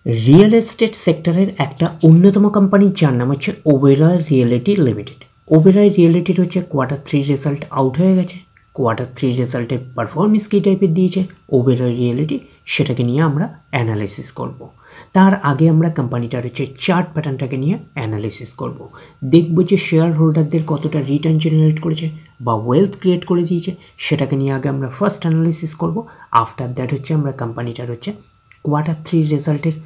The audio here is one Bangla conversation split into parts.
রিয়েল এস্টেট সেক্টরের একটা অন্যতম কোম্পানি যার নাম হচ্ছে ওবেরয় রিয়েলিটি লিমিটেড। ওবেরয় রিয়েলিটির হচ্ছে কোয়ার্টার 3 রেজাল্ট আউট হয়ে গেছে। কোয়ার্টার 3 রেজাল্টের পারফরমেন্স কী টাইপের দিয়েছে ওবেরয় রিয়েলিটি, সেটাকে নিয়ে আমরা অ্যানালাইসিস করব। তার আগে আমরা কোম্পানিটার হচ্ছে চার্ট প্যাটার্নটাকে নিয়ে অ্যানালাইসিস করব। দেখব যে শেয়ার হোল্ডারদের কতটা রিটার্ন জেনারেট করেছে বা ওয়েলথ ক্রিয়েট করে দিয়েছে, সেটাকে নিয়ে আগে আমরা ফার্স্ট অ্যানালাইসিস করব। আফটার দ্যাট হচ্ছে আমরা কোম্পানিটার হচ্ছে কোয়ার্টার 3 রেজাল্টের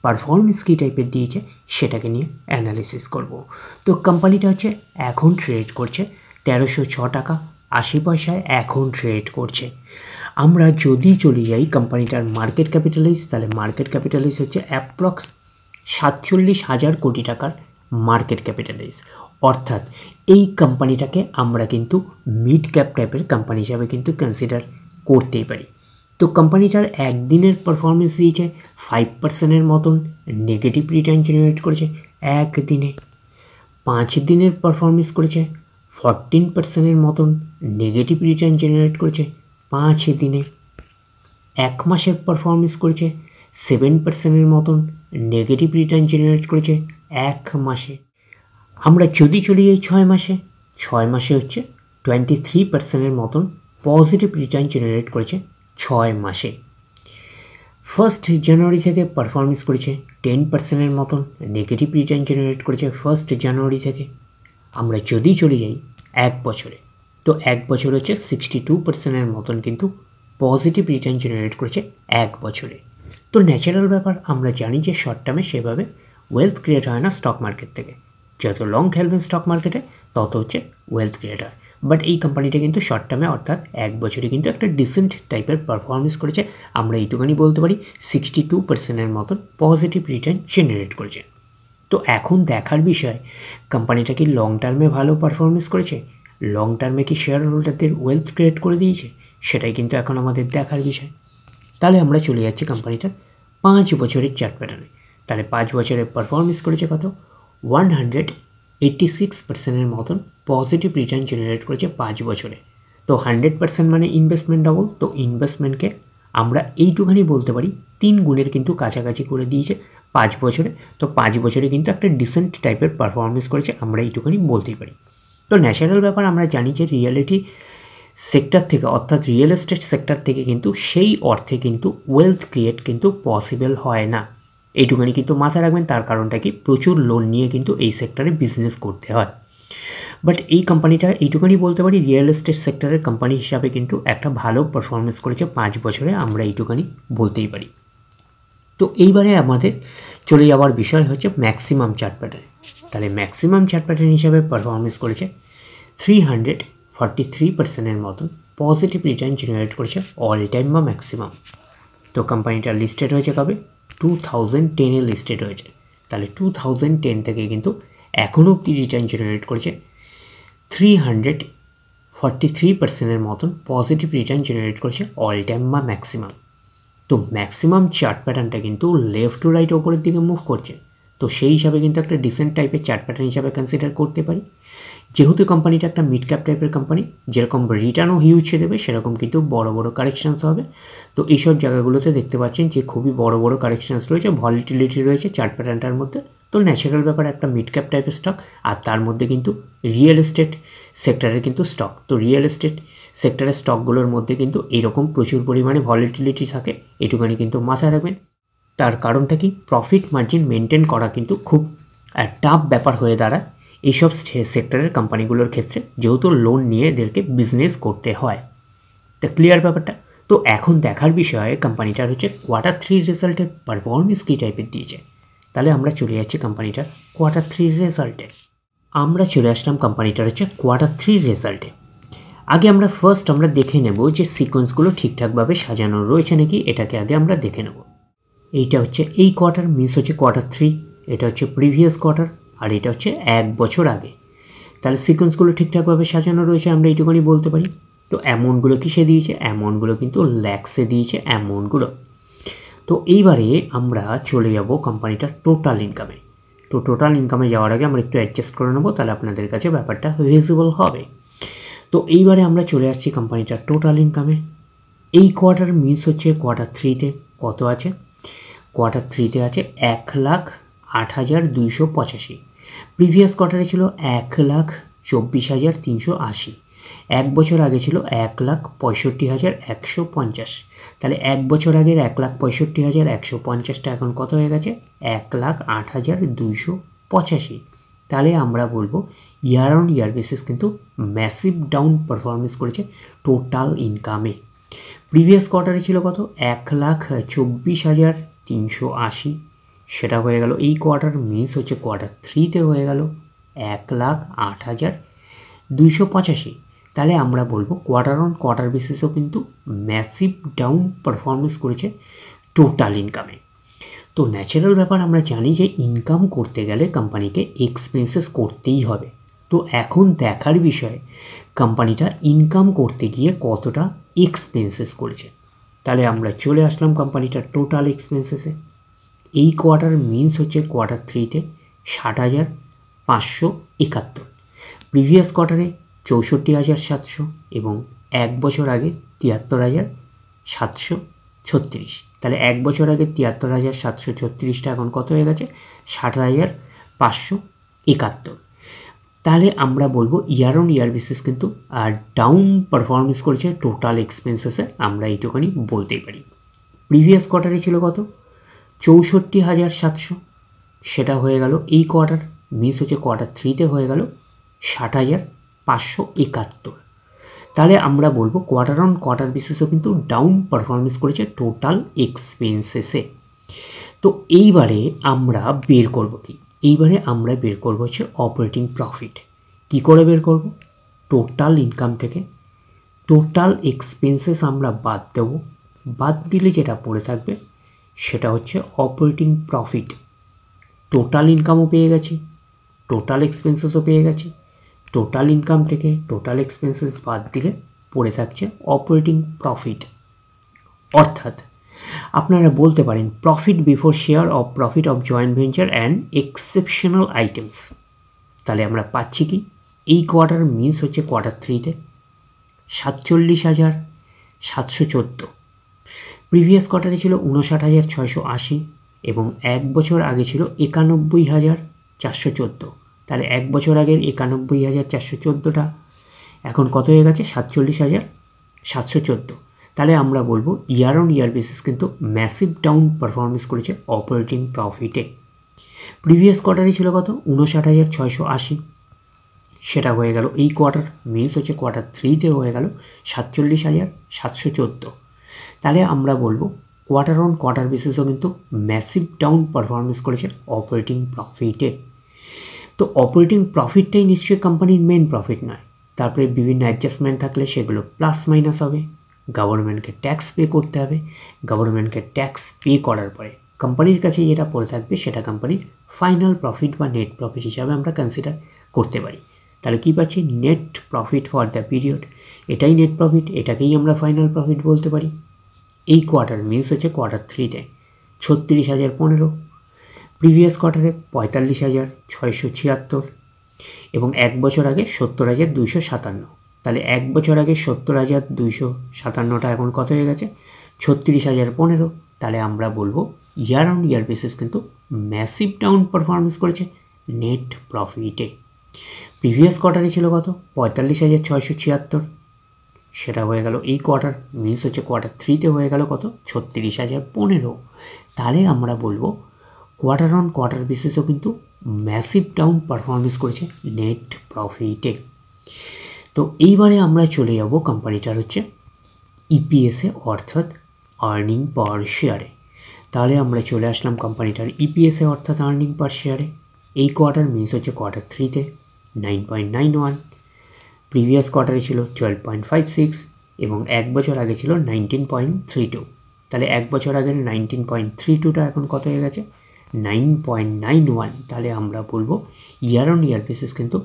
পারফরমেন্স কী টাইপের দিয়েছে সেটাকে নিয়ে অ্যানালিসিস করব। তো কোম্পানিটা হচ্ছে এখন ট্রেড করছে 1306 টাকা 80 পয়সায় এখন ট্রেড করছে। আমরা যদি চলে যাই কোম্পানিটার মার্কেট ক্যাপিটালাইজ, তাহলে মার্কেট ক্যাপিটালাইজ হচ্ছে অ্যাপ্রক্স 47,000 কোটি টাকার মার্কেট ক্যাপিটালাইজ। অর্থাৎ এই কোম্পানিটাকে আমরা কিন্তু মিড ক্যাপ টাইপের কোম্পানি হিসাবে কিন্তু কনসিডার করতেই পারি। তো কোম্পানিটার একদিনের পারফরমেন্স দিয়েছে 5%-এর মতন নেগেটিভ রিটার্ন জেনারেট করেছে একদিনে। 5 দিনের পারফরমেন্স করেছে 14%-এর মতন নেগেটিভ রিটার্ন জেনারেট করেছে 5 দিনে। 1 মাসের পারফরমেন্স করেছে 7%-এর মতন নেগেটিভ রিটার্ন জেনারেট করেছে 1 মাসে। আমরা যদি চলে যাই 6 মাসে, 6 মাসে হচ্ছে 23%-এর মতন পজিটিভ রিটার্ন জেনারেট করেছে 6 মাসে। 1 জানুয়ারি থেকে পারফরমেন্স করেছে 10%-এর মতন নেগেটিভ রিটার্ন জেনারেট করেছে 1 জানুয়ারি থেকে। আমরা যদি চলে যাই 1 বছরে, তো 1 বছর হচ্ছে 62%-এর মতন কিন্তু পজিটিভ রিটার্ন জেনারেট করেছে 1 বছরে। তো ন্যাচারাল ব্যাপার, আমরা জানি যে শর্ট টার্মে সেভাবে ওয়েলথ ক্রিয়েট হয় না স্টক মার্কেট থেকে। যত লং খেলবেন স্টক মার্কেটে তত হচ্ছে ওয়েলথ ক্রিয়েট হয়। বাট এই কোম্পানিটা কিন্তু শর্ট টার্মে অর্থাৎ 1 বছরে কিন্তু একটা ডিসেন্ট টাইপের পারফরমেন্স করেছে। আমরা এইটুখানি বলতে পারি 62%-এর মতন পজিটিভ রিটার্ন জেনারেট করেছে। তো এখন দেখার বিষয়, কোম্পানিটা কি লং টার্মে ভালো পারফরমেন্স করেছে, লং টার্মে কি শেয়ার হোল্ডারদের ওয়েলথ ক্রিয়েট করে দিয়েছে, সেটাই কিন্তু এখন আমাদের দেখার বিষয়। তাহলে আমরা চলে যাচ্ছি কোম্পানিটার 5 বছরের চার্ট প্যাটার্নে। তাহলে 5 বছরের পারফরমেন্স করেছে কত, 186%-এর মতন পজিটিভ রিটার্ন জেনারেট করেছে 5 বছরে। তো 100% মানে ইনভেস্টমেন্ট ডবল। তো ইনভেস্টমেন্টকে আমরা এইটুখানি বলতে পারি 3 গুণের কিন্তু কাছাকাছি করে দিয়েছে 5 বছরে। তো 5 বছরে কিন্তু একটা ডিসেন্ট টাইপের পারফরমেন্স করেছে, আমরা এইটুখানি বলতেই পারি। তো ন্যাচারাল ব্যাপার, আমরা জানি যে রিয়েলিটি সেক্টর থেকে অর্থাৎ রিয়েল এস্টেট সেক্টর থেকে কিন্তু সেই অর্থে কিন্তু ওয়েলথ ক্রিয়েট কিন্তু পসিবল হয় না। এইটুখানি কিন্তু মাথায় রাখবেন। তার কারণটা কি, প্রচুর লোন নিয়ে কিন্তু এই সেক্টরে বিজনেস করতে হয়। বাট এই কোম্পানিটা এইটুখানি বলতে পারি রিয়েল এস্টেট সেক্টরের কোম্পানি হিসাবে কিন্তু একটা ভালো পারফরমেন্স করেছে 5 বছরে, আমরা এইটুখানি বলতেই পারি। তো এইবারে আমাদের চলে যাওয়ার বিষয় হচ্ছে ম্যাক্সিমাম চার্ট প্যাটার্ন। তাহলে ম্যাক্সিমাম চার্ট প্যাটার্ন হিসাবে পারফরমেন্স করেছে 343%-এর মতন পজিটিভ রিটার্ন জেনারেট করেছে অল টাইম বা ম্যাক্সিমাম। তো কোম্পানিটা লিস্টেড হয়েছে কবে, 2010-এ লিস্টেড হয়েছে। তাহলে 2010 থেকে কিন্তু এখনও অব্দি রিটার্ন জেনারেট করেছে 343%-এর মতন পজিটিভ রিটার্ন জেনারেট করেছে অল টাইম বা ম্যাক্সিমাম। তো ম্যাক্সিমাম চার্ট প্যাটার্নটা কিন্তু লেফট টু রাইট ওপরের দিকে মুভ করছে। তো সেই হিসাবে কিন্তু একটা ডিসেন্ট টাইপের চার্ট প্যাটার্ন হিসাবে কনসিডার করতে পারি। যেহেতু কোম্পানিটা একটা মিড ক্যাপ টাইপের কোম্পানি, যেরকম রিটার্নও হিউজ দেবে সেরকম কিন্তু বড় বড় কারেকশানস হবে। তো এইসব জায়গাগুলোতে দেখতে পাচ্ছেন যে খুবই বড় বড় কারেকশানস রয়েছে, ভলিটিলিটি রয়েছে চার্ট প্যাটার্নটার মধ্যে। তো ন্যাচারাল ব্যাপার একটা মিড ক্যাপ টাইপের স্টক, আর তার মধ্যে কিন্তু রিয়েল এস্টেট সেক্টরের কিন্তু স্টক। তো রিয়েল এস্টেট সেক্টরের স্টকগুলোর মধ্যে কিন্তু এরকম প্রচুর পরিমাণে ভলিটিলিটি থাকে, এটুখানি কিন্তু মাথায় রাখবেন। তার কারণটা কি, প্রফিট মার্জিন মেনটেন করা কিন্তু খুব টাফ ব্যাপার হয়ে দাঁড়ায় এইসব সেক্টরের কোম্পানিগুলোর ক্ষেত্রে, যেহেতু লোন নিয়ে এদেরকে বিজনেস করতে হয়। তা ক্লিয়ার ব্যাপারটা। তো এখন দেখার বিষয় কোম্পানিটার হচ্ছে কোয়ার্টার 3 রেজাল্টের পারফরমেন্স কী টাইপের দিয়েছে। তাহলে আমরা চলে যাচ্ছি কোম্পানিটার কোয়ার্টার 3 রেজাল্টে। আমরা চলে আসলাম কোম্পানিটার হচ্ছে কোয়ার্টার 3 রেজাল্টে। আগে আমরা ফার্স্ট দেখে নেব যে সিকোয়েন্সগুলো ঠিকঠাকভাবে সাজানো রয়েছে নাকি, এটাকে আগে আমরা দেখে নেব। এইটা হচ্ছে এই কোয়ার্টার, মিস হচ্ছে কোয়ার্টার 3, এটা হচ্ছে প্রিভিয়াস কোয়ার্টার, আর এটা হচ্ছে 1 বছর আগে। তাহলে সিকোয়েন্সগুলো ঠিকঠাকভাবে সাজানো রয়েছে, আমরা এইটুকুনি বলতে পারি। তো অ্যামাউন্টগুলো কিসে দিয়েছে, অ্যামাউন্টগুলো কিন্তু ল্যাক্সে দিয়েছে অ্যামাউন্টগুলো। তো এইবারে আমরা চলে যাব কোম্পানিটার টোটাল ইনকামে। তো টোটাল ইনকামে যাওয়ার আগে আমরা একটু অ্যাডজাস্ট করে নেবো, তাহলে আপনাদের কাছে ব্যাপারটা ভিজিবল হবে। তো এইবারে আমরা চলে আসছি কোম্পানিটার টোটাল ইনকামে। এই কোয়ার্টার মিস হচ্ছে কোয়ার্টার 3-তে কত আছে, কোয়ার্টার থ্রিতে আছে 1,08,285। প্রিভিয়াস কোয়ার্টারে ছিল 1,24,380। এক বছর আগে ছিল 1,65,150। তাহলে এক বছর আগের 1,65,150টা এখন কত হয়ে গেছে? 1,08,285। তাহলে আমরা বলবো ইয়ার অন ইয়ার বেসিস কিন্তু ম্যাসিভ ডাউন পারফরমেন্স করেছে টোটাল ইনকামে। প্রিভিয়াস কোয়ার্টারে ছিল কত? 1,24,380, সেটা হয়ে গেল এই কোয়ার্টার, মিস হচ্ছে কোয়ার্টার থ্রিতে হয়ে গেল 1,08,285। তাহলে আমরা বলবো কোয়ার্টার অন কোয়ার্টার বেসিসও কিন্তু ম্যাসিভ ডাউন পারফরমেন্স করেছে টোটাল ইনকামে। তো ন্যাচারাল ব্যাপার, আমরা জানি যে ইনকাম করতে গেলে কোম্পানিকে এক্সপেন্সেস করতেই হবে। তো এখন দেখার বিষয় কোম্পানিটা ইনকাম করতে গিয়ে কতটা এক্সপেন্সেস করেছে। তাহলে আমরা চলে আসলাম কোম্পানিটার টোটাল এক্সপেন্সেসে। এই কোয়ার্টার মিনস হচ্ছে কোয়ার্টার থ্রিতে 60,571, প্রিভিয়াস কোয়ার্টারে 64,700 এবং এক বছর আগে 73,736। তাহলে এক বছর আগে 73,736টা এখন কত হয়ে গেছে? 60,571। তাহলে আমরা বলবো ইয়ার অন ইয়ার বেসিস কিন্তু ডাউন পারফরমেন্স করেছে টোটাল এক্সপেন্সেসে, আমরা এইটুখানি বলতেই পারি। প্রিভিয়াস কোয়ার্টারে ছিল কত? 64,700, সেটা হয়ে গেল এই কোয়ার্টার, মিস হচ্ছে কোয়ার্টার থ্রিতে হয়ে গেল 60,571। তাহলে আমরা বলবো কোয়ার্টার অন কোয়ার্টার বেসিসও কিন্তু ডাউন পারফরমেন্স করেছে টোটাল এক্সপেন্সেসে। তো এইবারে আমরা বের করব কি? এইবারে আমরা বের করব হচ্ছে অপারেটিং প্রফিট। কি করে বের করব? টোটাল ইনকাম থেকে টোটাল এক্সপেন্সেস আমরা বাদ দেব, বাদ দিলে যেটা পড়ে থাকবে সেটা হচ্ছে অপারেটিং প্রফিট। টোটাল ইনকামও পেয়ে গেছি, টোটাল এক্সপেন্সেসও পেয়ে গেছি, টোটাল ইনকাম থেকে টোটাল এক্সপেন্সেস বাদ দিলে পড়ে থাকছে অপারেটিং প্রফিট। অর্থাৎ আপনারা বলতে পারেন profit before share of profit of joint venture and exceptional items. তাহলে আমরা পাচ্ছি কি? এই কোয়ার্টার মিস হচ্ছে কোয়ার্টার থ্রিতে 47,714, প্রিভিয়াস কোয়ার্টারে ছিল 59,680 এবং এক বছর আগে ছিল 91,414। তাহলে এক বছর আগের 91,414টা এখন কত হয়ে গেছে? 47,714। তাহলে আমরা বলবো ইয়ার অন ইয়ার বেসিস কিন্তু ম্যাসিভ ডাউন পারফরমেন্স করেছে অপারেটিং প্রফিটে। প্রিভিয়াস কোয়ার্টারে ছিল কত? 59,680, সেটা হয়ে গেল এই কোয়ার্টার, মিস হচ্ছে কোয়ার্টার থ্রিতে হয়ে গেল 47,714। তাহলে আমরা বলবো কোয়ার্টার অন কোয়ার্টার বেসিসও কিন্তু ম্যাসিভ ডাউন পারফরমেন্স করেছে অপারেটিং প্রফিটে। তো অপারেটিং প্রফিটটাই নিশ্চয়ই কোম্পানির মেন প্রফিট নয়, তারপরে বিভিন্ন অ্যাডজাস্টমেন্ট থাকলে সেগুলো প্লাস মাইনাস হবে, গভর্নমেন্টকে ট্যাক্স পে করতে হবে, গভর্নমেন্টকে ট্যাক্স পে করার পরে কোম্পানির কাছে যেটা পড়ে থাকবে সেটা কোম্পানির ফাইনাল প্রফিট বা নেট প্রফিট হিসাবে আমরা কনসিডার করতে পারি। তাহলে কী পাচ্ছি? Net profit for the period, এটাই নেট প্রফিট, এটাকেই আমরা ফাইনাল প্রফিট বলতে পারি। এই কোয়ার্টার মিস হচ্ছে কোয়ার্টার থ্রিতে 36,015, প্রিভিয়াস কোয়ার্টারে 45,676 এবং এক বছর আগে 70,257। তাহলে এক বছর আগে 70,257টা এখন কত হয়ে গেছে? 36,015। তাহলে আমরা বলবো ইয়ার অন ইয়ার বেসিস কিন্তু ম্যাসিভ ডাউন পারফরমেন্স করেছে নেট প্রফিটে। প্রিভিয়াস কোয়ার্টারে ছিল কত? 45,676, সেটা হয়ে গেল এই কোয়ার্টার, মিস হচ্ছে কোয়ার্টার থ্রিতে হয়ে গেল কত? 36,015। তাহলে আমরা বলবো কোয়ার্টার অন কোয়ার্টার বেসিসও কিন্তু ম্যাসিভ ডাউন পারফরমেন্স করেছে নেট প্রফিটে। তো এইবারে আমরা চলে যাব কোম্পানিটার হচ্ছে ইপিএসে, অর্থাৎ আর্নিং পার শেয়ারে। তাহলে আমরা চলে আসলাম কোম্পানিটার ইপিএসে, অর্থাৎ আর্নিং পার শেয়ারে। এই কোয়ার্টার মিস হচ্ছে কোয়ার্টার থ্রিতে 9.91, প্রিভিয়াস কোয়ার্টারে ছিল 12.56 এবং এক বছর আগে ছিল 19.32। তাহলে এক বছর আগের 19.32টা এখন কত হয়ে গেছে? 9.91। তাহলে আমরা বলবো ইয়ার অন ইয়ার বেসিস কিন্তু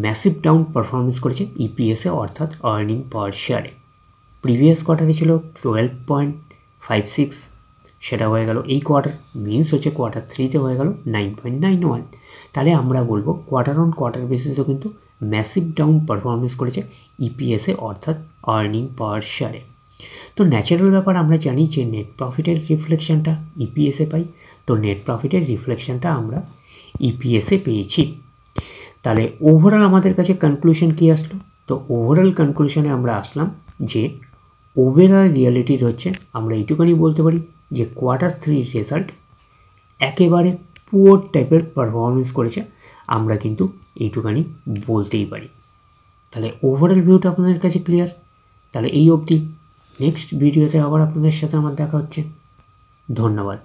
ম্যাসিভ ডাউন পারফরমেন্স করেছে ইপিএসে, অর্থাৎ আর্নিং পার শেয়ারে। প্রিভিয়াস কোয়ার্টারে ছিল 12.56, সেটা হয়ে গেল এই কোয়ার্টার, মিনস হচ্ছে কোয়ার্টার থ্রিতে হয়ে গেল 9.91। তাহলে আমরা বলবো কোয়ার্টার অন কোয়ার্টার বেসিসও কিন্তু ম্যাসিভ ডাউন পারফরমেন্স করেছে ইপিএসে, অর্থাৎ আর্নিং পার শেয়ারে। তো ন্যাচারাল ব্যাপার, আমরা জানি যে নেট প্রফিটের রিফ্লেকশনটা ইপিএসে পাই, তো নেট প্রফিটের রিফ্লেকশনটা আমরা ইপিএসে পেয়েছি। তাহলে ওভারঅল আমাদের কাছে কনক্লুশন কী আসলো? তো ওভারঅল কনক্লুশনে আমরা আসলাম যে ওভারঅল রিয়ালিটির হচ্ছে আমরা এইটুখানি বলতে পারি যে Q3 রেজাল্ট একেবারে পুয়ার টাইপের পারফরমেন্স করেছে, আমরা কিন্তু এইটুখানি বলতেই পারি। তাহলে ওভারঅল ভিউটা আপনাদের কাছে ক্লিয়ার। তাহলে এই অবধি, নেক্সট ভিডিওতে আবার আপনাদের সাথে আমার দেখা হচ্ছে। ধন্যবাদ।